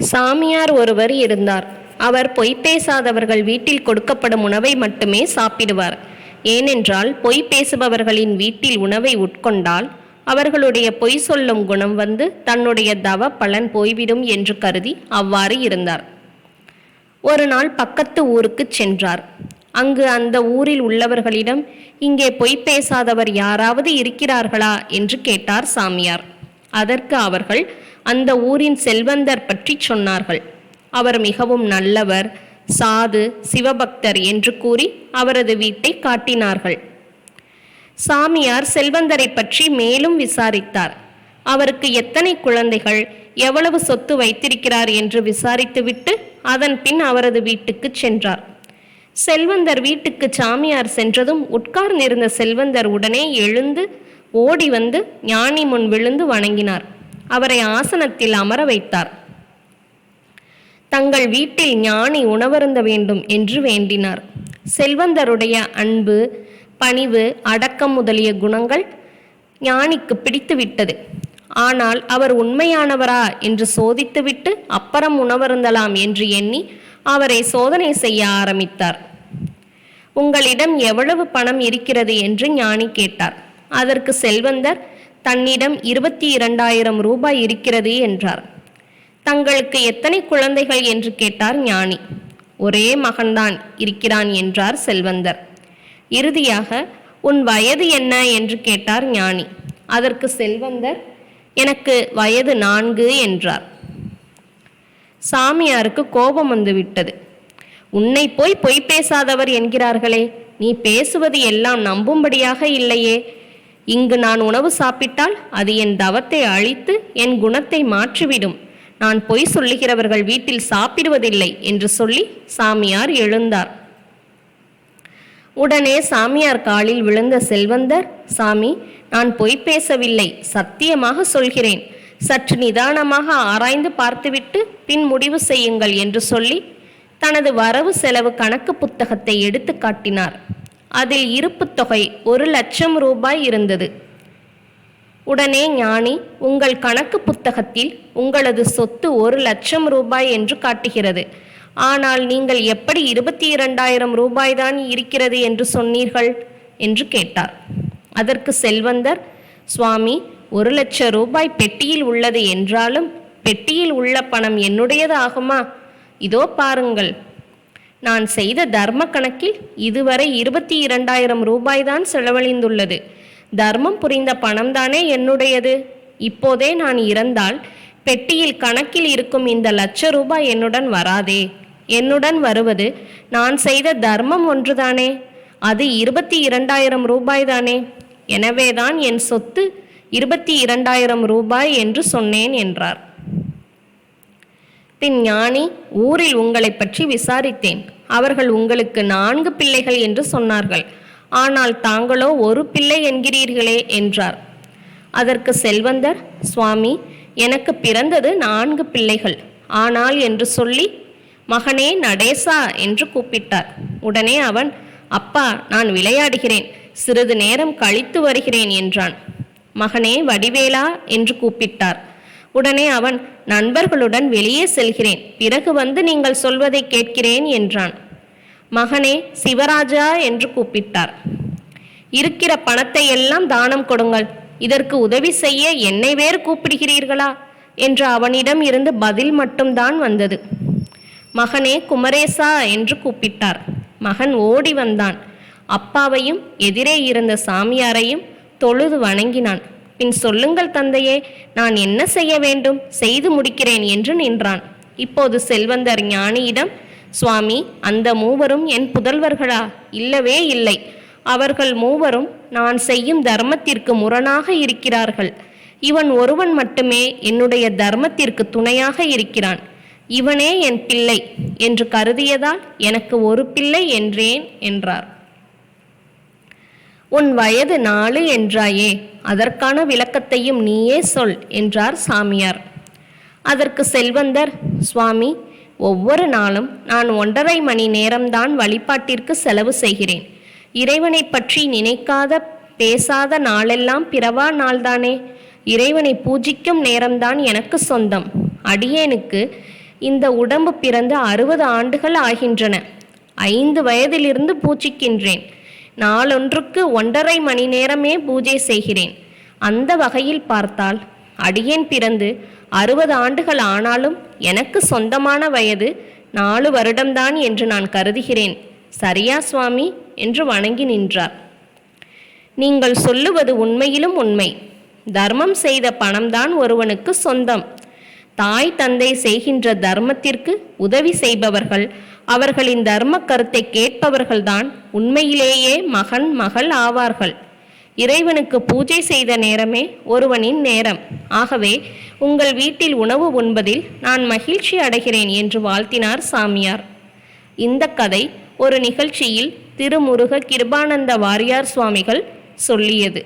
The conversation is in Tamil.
சாமியார் ஒருவர் இருந்தார். அவர் பொய் பேசாதவர்கள் வீட்டில் கொடுக்கப்படும் உணவை மட்டுமே சாப்பிடுவார். ஏனென்றால் பொய் பேசுபவர்களின் வீட்டில் உணவை உட்கொண்டால் அவர்களுடைய பொய் சொல்லும் குணம் வந்து தன்னுடைய தவ பலன் போய்விடும் என்று கருதி அவ்வாறு இருந்தார். ஒரு நாள் பக்கத்து ஊருக்கு சென்றார். அங்கு அந்த ஊரில் உள்ளவர்களிடம், இங்கே பொய் பேசாதவர் யாராவது இருக்கிறார்களா என்று கேட்டார் சாமியார். அதற்கு அவர்கள் அந்த ஊரின் செல்வந்தர் பற்றி சொன்னார்கள். அவர் மிகவும் நல்லவர், சாது, சிவபக்தர் என்று கூறி அவரது வீட்டை காட்டினார்கள். சாமியார் செல்வந்தரை பற்றி மேலும் விசாரித்தார். அவருக்கு எத்தனை குழந்தைகள், எவ்வளவு சொத்து வைத்திருக்கிறார் என்று விசாரித்துவிட்டு அதன் பின் அவரது வீட்டுக்கு சென்றார். செல்வந்தர் வீட்டுக்கு சாமியார் சென்றதும் உட்கார்ந்திருந்த செல்வந்தர் உடனே எழுந்து ஓடி வந்து ஞானி முன் விழுந்து வணங்கினார். அவரை ஆசனத்தில் அமர வைத்தார். தங்கள் வீட்டில் ஞானி உணவருந்த வேண்டும் என்று வேண்டினார். செல்வந்தருடைய அன்பு, பணிவு, அடக்கம் முதலிய குணங்கள் ஞானிக்கு பிடித்துவிட்டது. ஆனால் அவர் உண்மையானவரா என்று சோதித்துவிட்டு அப்புறம் உணவருந்தலாம் என்று எண்ணி அவரை சோதனை செய்ய ஆரம்பித்தார். உங்களிடம் எவ்வளவு பணம் இருக்கிறது என்று ஞானி கேட்டார். அதற்கு செல்வந்தர் தன்னிடம் 22,000 ரூபாய் இருக்கிறது என்றார். தங்களுக்கு எத்தனை குழந்தைகள் என்று கேட்டார் ஞானி. ஒரே மகன்தான் இருக்கிறான் என்றார் செல்வந்தர். இறுதியாக உன் வயது என்ன என்று கேட்டார் ஞானி. அதற்கு செல்வந்தர், எனக்கு வயது 4 என்றார். சாமியாருக்கு கோபம் வந்துவிட்டது. உன்னை போய் பொய் பேசாதவர் என்கிறார்களே, நீ பேசுவது எல்லாம் நம்பும்படியாக இல்லையே. இங்கு நான் உணவு சாப்பிட்டால் அது என் தவத்தை அழித்து என் குணத்தை மாற்றிவிடும். நான் பொய் சொல்லுகிறவர்கள் வீட்டில் சாப்பிடுவதில்லை என்று சொல்லி சாமியார் எழுந்தார். உடனே சாமியார் காலில் விழுந்த செல்வந்தர், சாமி, நான் பொய் பேசவில்லை, சத்தியமாக சொல்கிறேன். சற்று நிதானமாக ஆராய்ந்து பார்த்துவிட்டு பின் முடிவு செய்யுங்கள் என்று சொல்லி தனது வரவு செலவு கணக்கு புத்தகத்தை எடுத்து காட்டினார். அதில் இருப்பு தொகை 1,00,000 ரூபாய் இருந்தது. உடனே ஞானி, உங்கள் கணக்கு புத்தகத்தில் உங்களது சொத்து 1,00,000 ரூபாய் என்று காட்டுகிறது. ஆனால் நீங்கள் எப்படி 22,000 ரூபாய் தான் இருக்கிறது என்று சொன்னீர்கள் என்று கேட்டார். அதற்கு செல்வந்தர், சுவாமி, 1,00,000 ரூபாய் பெட்டியில் உள்ளது என்றாலும் பெட்டியில் உள்ள பணம் என்னுடையது ஆகுமா? இதோ பாருங்கள், நான் செய்த தர்ம கணக்கில் இதுவரை 22,000 ரூபாய் தான் செலவழிந்துள்ளது. தர்மம் புரிந்த பணம்தானே என்னுடையது. இப்போதே நான் இறந்தால் பெட்டியில் கணக்கில் இருக்கும் இந்த 1,00,000 ரூபாய் என்னுடன் வராதே. என்னுடன் வருவது நான் செய்த தர்மம் ஒன்றுதானே, அது 22,000 ரூபாய் தானே. எனவேதான் என் சொத்து 22,000 ரூபாய் என்று சொன்னேன் என்றார். பின் ஞானி, ஊரில் உங்களை பற்றி விசாரித்தேன். அவர்கள் உங்களுக்கு 4 பிள்ளைகள் என்று சொன்னார்கள். ஆனால் தாங்களோ 1 பிள்ளை என்கிறீர்களே என்றார். அதற்கு செல்வந்தர், சுவாமி, எனக்கு பிறந்தது 4 பிள்ளைகள். ஆனால் என்று சொல்லி மகனே நடேசா என்று கூப்பிட்டார். உடனே அவன், அப்பா, நான் விளையாடுகிறேன், சிறிது நேரம் கழித்து வருகிறேன் என்றான். மகனே வடிவேலா என்று கூப்பிட்டார். உடனே அவன், நண்பர்களுடன் வெளியே செல்கிறேன், பிறகு வந்து நீங்கள் சொல்வதை கேட்கிறேன் என்றான். மகனே சிவராஜா என்று கூப்பிட்டார். இருக்கிற பணத்தை எல்லாம் தானம் கொடுங்கள், இதற்கு உதவி செய்ய என்னை வேறு கூப்பிடுகிறீர்களா என்று அவனிடம் இருந்து பதில் மட்டும்தான் வந்தது. மகனே குமரேசா என்று கூப்பிட்டார். மகன் ஓடி வந்தான். அப்பாவையும் எதிரே இருந்த சாமியாரையும் தொழுது வணங்கினான். பின் சொல்லுங்கள் தந்தையே, நான் என்ன செய்ய வேண்டும், செய்து முடிக்கிறேன் என்று நின்றான். இப்போது செல்வந்தர் ஞானியிடம், சுவாமி, அந்த மூவரும் என் புதல்வர்களா? இல்லவே இல்லை. அவர்கள் மூவரும் நான் செய்யும் தர்மத்திற்கு முரணாக இருக்கிறார்கள். இவன் ஒருவன் மட்டுமே என்னுடைய தர்மத்திற்கு துணையாக இருக்கிறான். இவனே என் பிள்ளை என்று கருதியதால் எனக்கு 1 பிள்ளை என்றேன் என்றார். உன் வயது 4 என்றாயே, அதற்கான விளக்கத்தையும் நீயே சொல் என்றார் சாமியார். அதற்கு செல்வந்தர், சுவாமி, ஒவ்வொரு நாளும் நான் 1.5 மணி நேரம்தான் வழிபாட்டிற்கு செலவு செய்கிறேன். இறைவனை பற்றி நினைக்காத பேசாத நாளெல்லாம் பிறவா நாள்தானே. இறைவனை பூஜிக்கும் நேரம்தான் எனக்கு சொந்தம். அடியேனுக்கு இந்த உடம்பு பிறந்து 60 ஆண்டுகள் ஆகின்றன. 5 வயதிலிருந்து பூஜிக்கின்றேன். நாளொன்றுக்கு 1½ மணி நேரமே பூஜை செய்கிறேன். அந்த வகையில் பார்த்தால் அடியேன் பிறந்து 60 ஆண்டுகள் ஆனாலும் எனக்கு சொந்தமான வயது 4 வருடம்தான் என்று நான் கருதுகிறேன். சரியா சுவாமி என்று வணங்கி நின்றார். நீங்கள் சொல்லுவது உண்மையிலும் உண்மை. தர்மம் செய்த பணம்தான் ஒருவனுக்கு சொந்தம். தாய் தந்தை செய்கின்ற தர்மத்திற்கு உதவி செய்பவர்கள், அவர்களின் தர்ம கருத்தை கேட்பவர்கள்தான் உண்மையிலேயே மகன் மகள் ஆவார்கள். இறைவனுக்கு பூஜை செய்த நேரமே ஒருவனின் நேரம். ஆகவே உங்கள் வீட்டில் உணவு உண்பதில் நான் மகிழ்ச்சி அடைகிறேன் என்று வாழ்த்தினார் சாமியார். இந்த கதை ஒரு நிகழ்ச்சியில் திருமுருக கிருபானந்த வாரியார் சுவாமிகள் சொல்லியது.